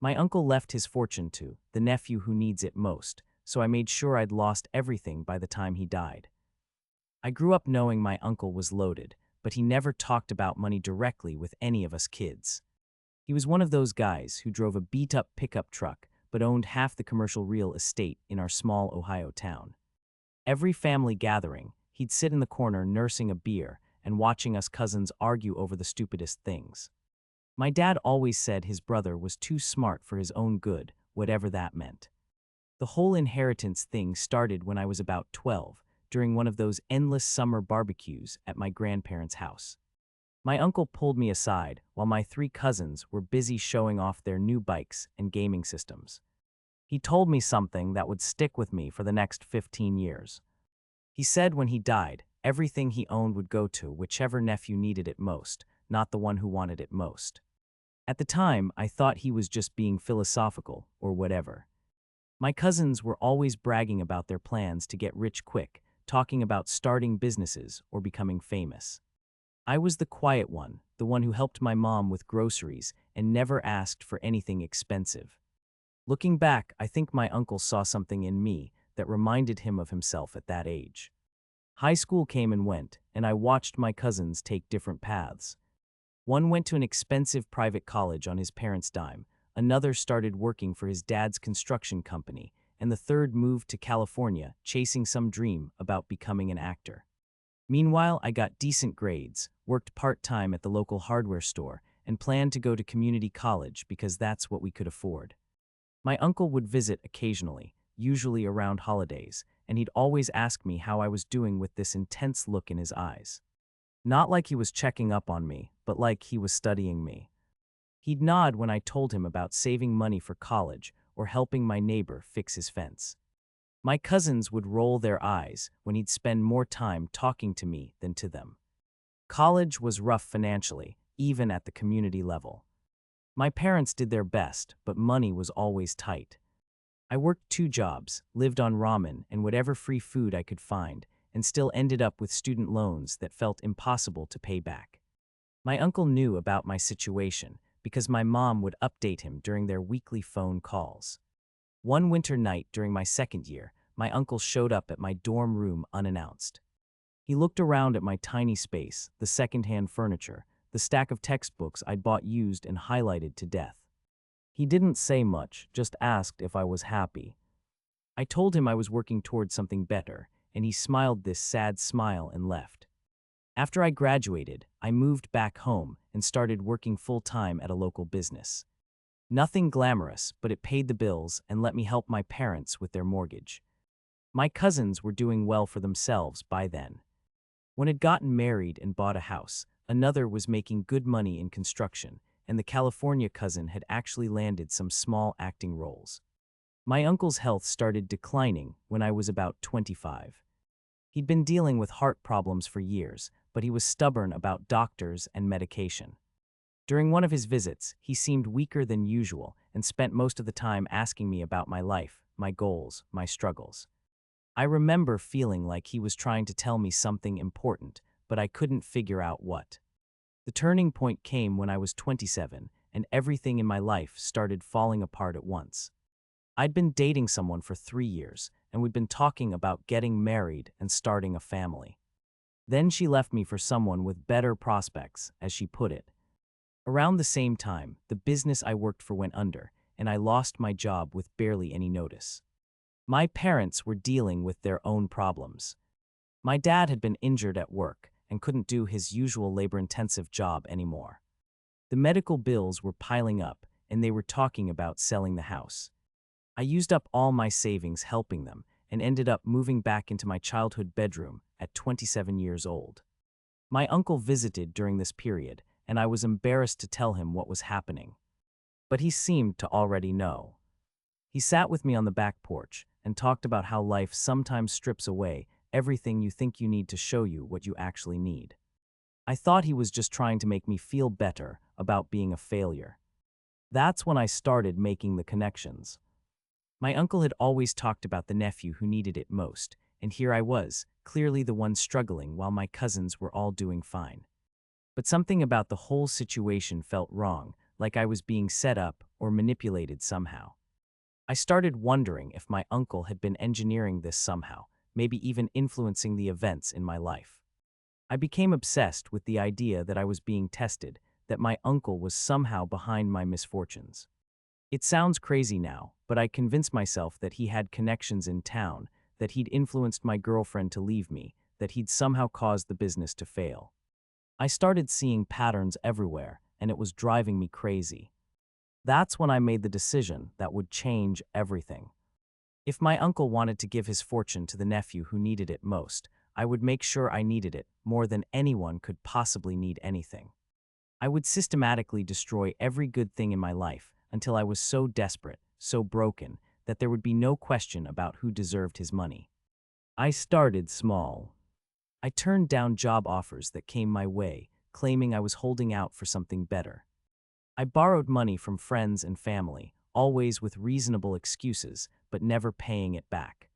My uncle left his fortune to the nephew who needs it most, so I made sure I'd lost everything by the time he died. I grew up knowing my uncle was loaded, but he never talked about money directly with any of us kids. He was one of those guys who drove a beat-up pickup truck but owned half the commercial real estate in our small Ohio town. Every family gathering, he'd sit in the corner nursing a beer and watching us cousins argue over the stupidest things. My dad always said his brother was too smart for his own good, whatever that meant. The whole inheritance thing started when I was about 12, during one of those endless summer barbecues at my grandparents' house. My uncle pulled me aside while my three cousins were busy showing off their new bikes and gaming systems. He told me something that would stick with me for the next 15 years. He said when he died, everything he owned would go to whichever nephew needed it most, not the one who wanted it most. At the time, I thought he was just being philosophical or whatever. My cousins were always bragging about their plans to get rich quick, talking about starting businesses or becoming famous. I was the quiet one, the one who helped my mom with groceries and never asked for anything expensive. Looking back, I think my uncle saw something in me that reminded him of himself at that age. High school came and went, and I watched my cousins take different paths. One went to an expensive private college on his parents' dime, another started working for his dad's construction company, and the third moved to California, chasing some dream about becoming an actor. Meanwhile, I got decent grades, worked part-time at the local hardware store, and planned to go to community college because that's what we could afford. My uncle would visit occasionally, usually around holidays, and he'd always ask me how I was doing with this intense look in his eyes. Not like he was checking up on me, but like he was studying me. He'd nod when I told him about saving money for college or helping my neighbor fix his fence. My cousins would roll their eyes when he'd spend more time talking to me than to them. College was rough financially, even at the community level. My parents did their best, but money was always tight. I worked 2 jobs, lived on ramen and whatever free food I could find, and still ended up with student loans that felt impossible to pay back. My uncle knew about my situation because my mom would update him during their weekly phone calls. One winter night during my second year, my uncle showed up at my dorm room unannounced. He looked around at my tiny space, the secondhand furniture, the stack of textbooks I'd bought used and highlighted to death. He didn't say much, just asked if I was happy. I told him I was working towards something better, and he smiled this sad smile and left. After I graduated, I moved back home and started working full-time at a local business. Nothing glamorous, but it paid the bills and let me help my parents with their mortgage. My cousins were doing well for themselves by then. One had gotten married and bought a house, another was making good money in construction, and the California cousin had actually landed some small acting roles. My uncle's health started declining when I was about 25. He'd been dealing with heart problems for years, but he was stubborn about doctors and medication. During one of his visits, he seemed weaker than usual and spent most of the time asking me about my life, my goals, my struggles. I remember feeling like he was trying to tell me something important, but I couldn't figure out what. The turning point came when I was 27, and everything in my life started falling apart at once. I'd been dating someone for 3 years, and we'd been talking about getting married and starting a family. Then she left me for someone with better prospects, as she put it. Around the same time, the business I worked for went under, and I lost my job with barely any notice. My parents were dealing with their own problems. My dad had been injured at work and couldn't do his usual labor-intensive job anymore. The medical bills were piling up, and they were talking about selling the house. I used up all my savings helping them and ended up moving back into my childhood bedroom at 27 years old. My uncle visited during this period, and I was embarrassed to tell him what was happening. But he seemed to already know. He sat with me on the back porch and talked about how life sometimes strips away everything you think you need to show you what you actually need. I thought he was just trying to make me feel better about being a failure. That's when I started making the connections. My uncle had always talked about the nephew who needed it most, and here I was, clearly the one struggling while my cousins were all doing fine. But something about the whole situation felt wrong, like I was being set up or manipulated somehow. I started wondering if my uncle had been engineering this somehow, maybe even influencing the events in my life. I became obsessed with the idea that I was being tested, that my uncle was somehow behind my misfortunes. It sounds crazy now, but I convinced myself that he had connections in town, that he'd influenced my girlfriend to leave me, that he'd somehow caused the business to fail. I started seeing patterns everywhere, and it was driving me crazy. That's when I made the decision that would change everything. If my uncle wanted to give his fortune to the nephew who needed it most, I would make sure I needed it more than anyone could possibly need anything. I would systematically destroy every good thing in my life until I was so desperate, so broken, that there would be no question about who deserved his money. I started small. I turned down job offers that came my way, claiming I was holding out for something better. I borrowed money from friends and family, always with reasonable excuses, but never paying it back.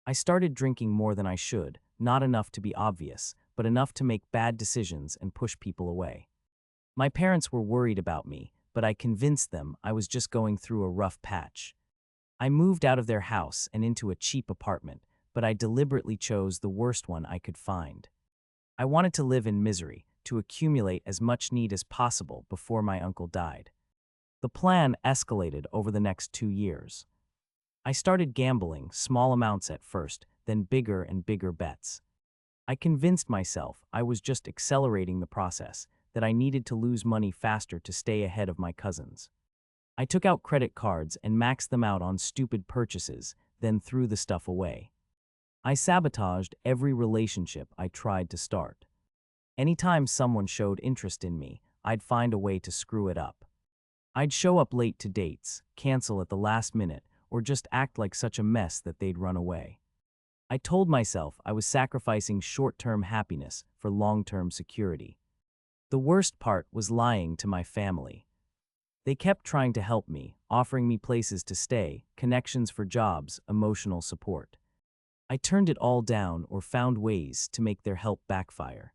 I started drinking more than I should, not enough to be obvious, but enough to make bad decisions and push people away. My parents were worried about me, but I convinced them I was just going through a rough patch. I moved out of their house and into a cheap apartment, but I deliberately chose the worst one I could find. I wanted to live in misery, to accumulate as much need as possible before my uncle died. The plan escalated over the next 2 years. I started gambling, small amounts at first, then bigger and bigger bets. I convinced myself I was just accelerating the process, that I needed to lose money faster to stay ahead of my cousins. I took out credit cards and maxed them out on stupid purchases, then threw the stuff away. I sabotaged every relationship I tried to start. Anytime someone showed interest in me, I'd find a way to screw it up. I'd show up late to dates, cancel at the last minute, or just act like such a mess that they'd run away. I told myself I was sacrificing short-term happiness for long-term security. The worst part was lying to my family. They kept trying to help me, offering me places to stay, connections for jobs, emotional support. I turned it all down or found ways to make their help backfire.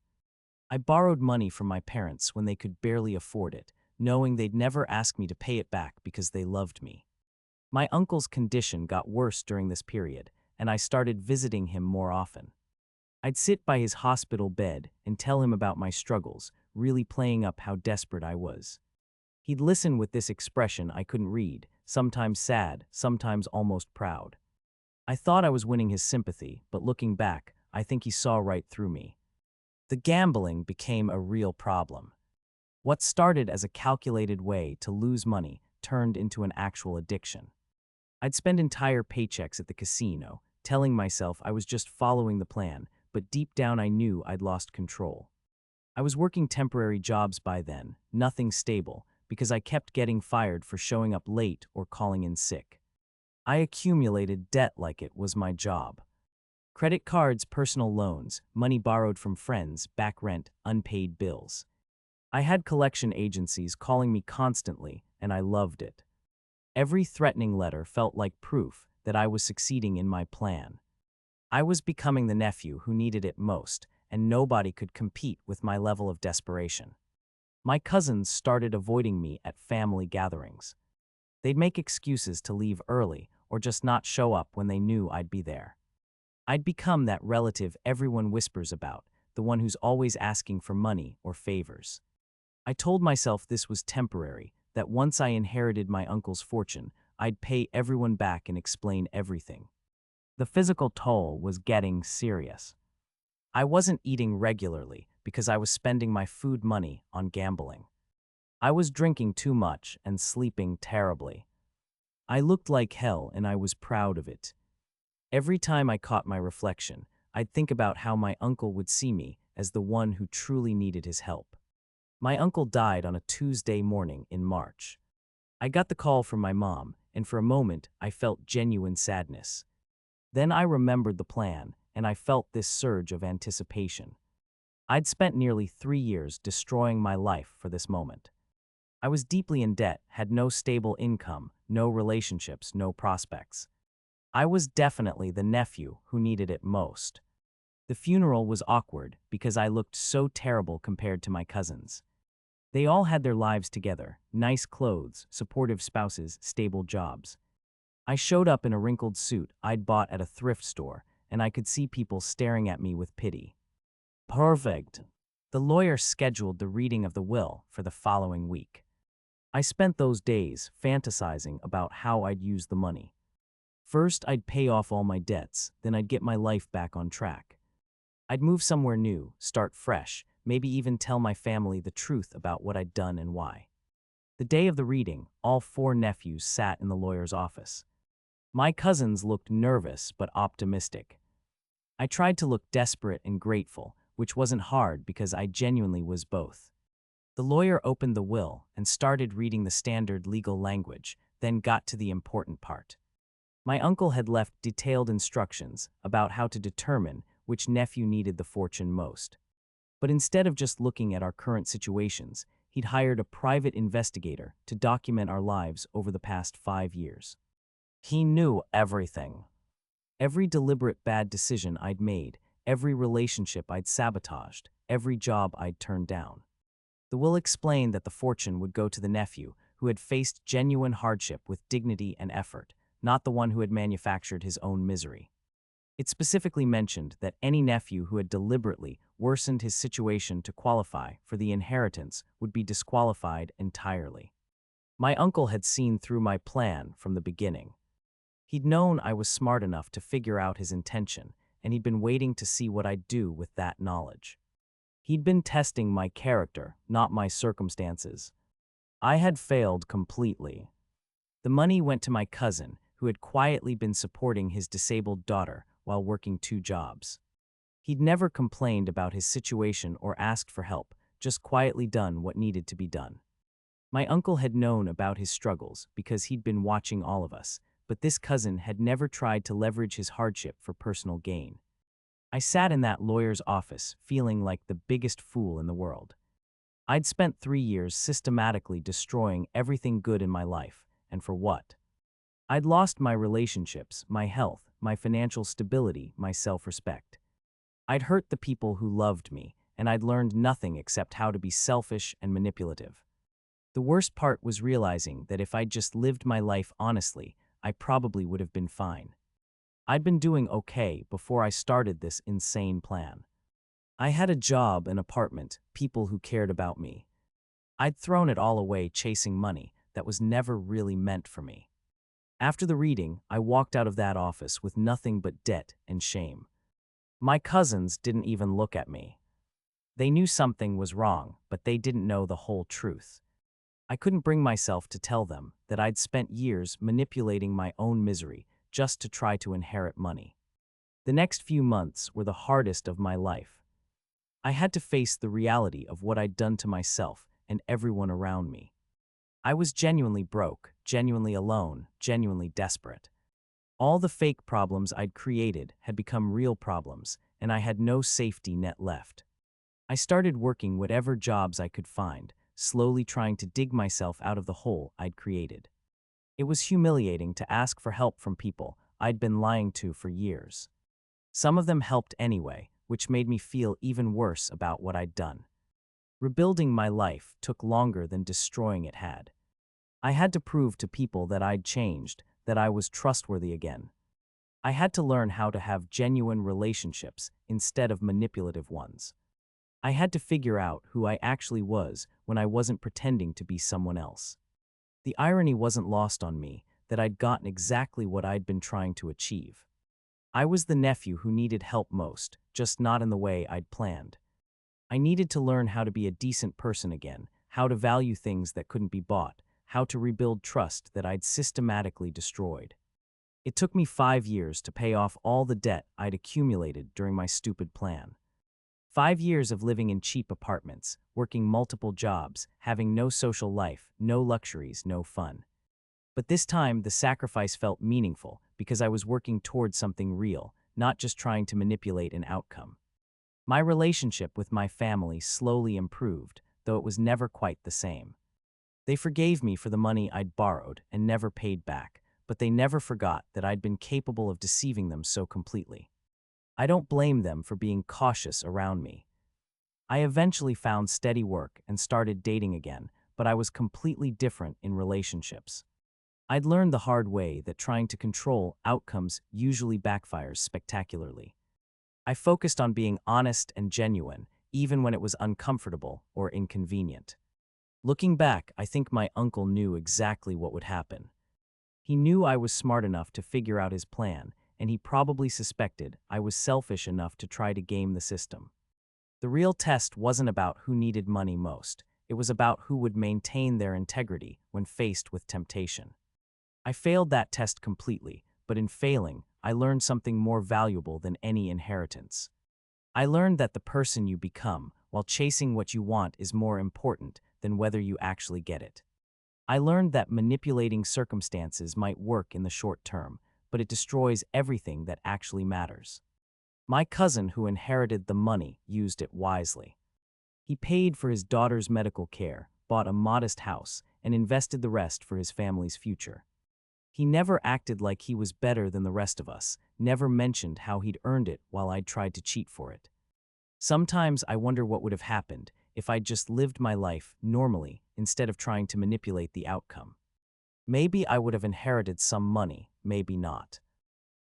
I borrowed money from my parents when they could barely afford it, knowing they'd never ask me to pay it back because they loved me. My uncle's condition got worse during this period, and I started visiting him more often. I'd sit by his hospital bed and tell him about my struggles, really playing up how desperate I was. He'd listen with this expression I couldn't read, sometimes sad, sometimes almost proud. I thought I was winning his sympathy, but looking back, I think he saw right through me. The gambling became a real problem. What started as a calculated way to lose money turned into an actual addiction. I'd spend entire paychecks at the casino, telling myself I was just following the plan, but deep down I knew I'd lost control. I was working temporary jobs by then, nothing stable, because I kept getting fired for showing up late or calling in sick. I accumulated debt like it was my job. Credit cards, personal loans, money borrowed from friends, back rent, unpaid bills. I had collection agencies calling me constantly, and I loved it. Every threatening letter felt like proof that I was succeeding in my plan. I was becoming the nephew who needed it most, and nobody could compete with my level of desperation. My cousins started avoiding me at family gatherings. They'd make excuses to leave early or just not show up when they knew I'd be there. I'd become that relative everyone whispers about, the one who's always asking for money or favors. I told myself this was temporary, that once I inherited my uncle's fortune, I'd pay everyone back and explain everything. The physical toll was getting serious. I wasn't eating regularly because I was spending my food money on gambling. I was drinking too much and sleeping terribly. I looked like hell and I was proud of it. Every time I caught my reflection, I'd think about how my uncle would see me as the one who truly needed his help. My uncle died on a Tuesday morning in March. I got the call from my mom, and for a moment I felt genuine sadness. Then I remembered the plan, and I felt this surge of anticipation. I'd spent nearly 3 years destroying my life for this moment. I was deeply in debt, had no stable income, no relationships, no prospects. I was definitely the nephew who needed it most. The funeral was awkward because I looked so terrible compared to my cousins. They all had their lives together, nice clothes, supportive spouses, stable jobs. I showed up in a wrinkled suit I'd bought at a thrift store, and I could see people staring at me with pity. Perfect. The lawyer scheduled the reading of the will for the following week. I spent those days fantasizing about how I'd use the money. First, I'd pay off all my debts, then I'd get my life back on track. I'd move somewhere new, start fresh, maybe even tell my family the truth about what I'd done and why. The day of the reading, all 4 nephews sat in the lawyer's office. My cousins looked nervous but optimistic. I tried to look desperate and grateful, which wasn't hard because I genuinely was both. The lawyer opened the will and started reading the standard legal language, then got to the important part. My uncle had left detailed instructions about how to determine which nephew needed the fortune most. But instead of just looking at our current situations, he'd hired a private investigator to document our lives over the past 5 years. He knew everything. Every deliberate bad decision I'd made, every relationship I'd sabotaged, every job I'd turned down. The will explained that the fortune would go to the nephew who had faced genuine hardship with dignity and effort, not the one who had manufactured his own misery. It specifically mentioned that any nephew who had deliberately worsened his situation to qualify for the inheritance would be disqualified entirely. My uncle had seen through my plan from the beginning. He'd known I was smart enough to figure out his intention, and he'd been waiting to see what I'd do with that knowledge. He'd been testing my character, not my circumstances. I had failed completely. The money went to my cousin, who had quietly been supporting his disabled daughter while working 2 jobs. He'd never complained about his situation or asked for help, just quietly done what needed to be done. My uncle had known about his struggles because he'd been watching all of us, but this cousin had never tried to leverage his hardship for personal gain. I sat in that lawyer's office feeling like the biggest fool in the world. I'd spent 3 years systematically destroying everything good in my life, and for what? I'd lost my relationships, my health, my financial stability, my self-respect. I'd hurt the people who loved me, and I'd learned nothing except how to be selfish and manipulative. The worst part was realizing that if I'd just lived my life honestly, I probably would have been fine. I'd been doing okay before I started this insane plan. I had a job, an apartment, people who cared about me. I'd thrown it all away chasing money that was never really meant for me. After the reading, I walked out of that office with nothing but debt and shame. My cousins didn't even look at me. They knew something was wrong, but they didn't know the whole truth. I couldn't bring myself to tell them that I'd spent years manipulating my own misery just to try to inherit money. The next few months were the hardest of my life. I had to face the reality of what I'd done to myself and everyone around me. I was genuinely broke, genuinely alone, genuinely desperate. All the fake problems I'd created had become real problems, and I had no safety net left. I started working whatever jobs I could find, slowly trying to dig myself out of the hole I'd created. It was humiliating to ask for help from people I'd been lying to for years. Some of them helped anyway, which made me feel even worse about what I'd done. Rebuilding my life took longer than destroying it had. I had to prove to people that I'd changed, that I was trustworthy again. I had to learn how to have genuine relationships instead of manipulative ones. I had to figure out who I actually was when I wasn't pretending to be someone else. The irony wasn't lost on me that I'd gotten exactly what I'd been trying to achieve. I was the nephew who needed help most, just not in the way I'd planned. I needed to learn how to be a decent person again, how to value things that couldn't be bought, how to rebuild trust that I'd systematically destroyed. It took me 5 years to pay off all the debt I'd accumulated during my stupid plan. 5 years of living in cheap apartments, working multiple jobs, having no social life, no luxuries, no fun. But this time, the sacrifice felt meaningful because I was working towards something real, not just trying to manipulate an outcome. My relationship with my family slowly improved, though it was never quite the same. They forgave me for the money I'd borrowed and never paid back, but they never forgot that I'd been capable of deceiving them so completely. I don't blame them for being cautious around me. I eventually found steady work and started dating again, but I was completely different in relationships. I'd learned the hard way that trying to control outcomes usually backfires spectacularly. I focused on being honest and genuine, even when it was uncomfortable or inconvenient. Looking back, I think my uncle knew exactly what would happen. He knew I was smart enough to figure out his plan, and he probably suspected I was selfish enough to try to game the system. The real test wasn't about who needed money most. It was about who would maintain their integrity when faced with temptation. I failed that test completely, but in failing, I learned something more valuable than any inheritance. I learned that the person you become while chasing what you want is more important than whether you actually get it. I learned that manipulating circumstances might work in the short term, but it destroys everything that actually matters. My cousin who inherited the money used it wisely. He paid for his daughter's medical care, bought a modest house, and invested the rest for his family's future. He never acted like he was better than the rest of us, never mentioned how he'd earned it while I'd tried to cheat for it. Sometimes I wonder what would have happened if I'd just lived my life normally instead of trying to manipulate the outcome. Maybe I would have inherited some money, maybe not.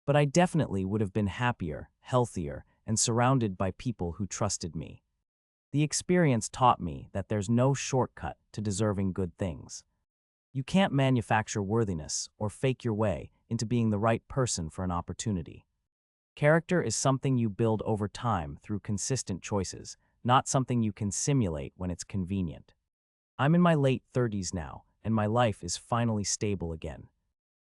But I definitely would have been happier, healthier, and surrounded by people who trusted me. The experience taught me that there's no shortcut to deserving good things. You can't manufacture worthiness or fake your way into being the right person for an opportunity. Character is something you build over time through consistent choices, not something you can simulate when it's convenient. I'm in my late 30s now, and my life is finally stable again.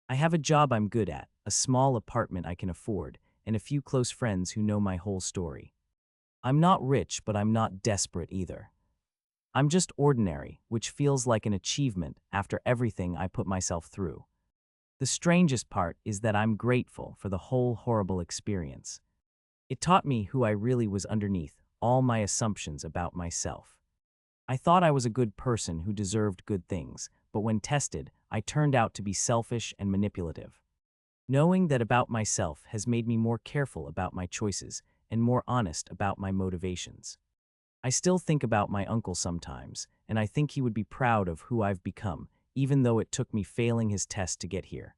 I have a job I'm good at, a small apartment I can afford, and a few close friends who know my whole story. I'm not rich, but I'm not desperate either. I'm just ordinary, which feels like an achievement after everything I put myself through. The strangest part is that I'm grateful for the whole horrible experience. It taught me who I really was underneath all my assumptions about myself. I thought I was a good person who deserved good things, but when tested, I turned out to be selfish and manipulative. Knowing that about myself has made me more careful about my choices and more honest about my motivations. I still think about my uncle sometimes, and I think he would be proud of who I've become, even though it took me failing his test to get here.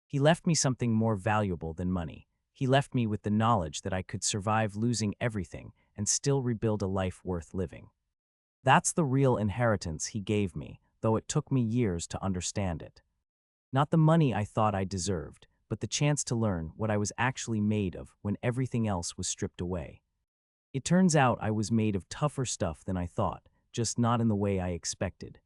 He left me something more valuable than money. He left me with the knowledge that I could survive losing everything and still rebuild a life worth living. That's the real inheritance he gave me, though it took me years to understand it. Not the money I thought I deserved, but the chance to learn what I was actually made of when everything else was stripped away. It turns out I was made of tougher stuff than I thought, just not in the way I expected.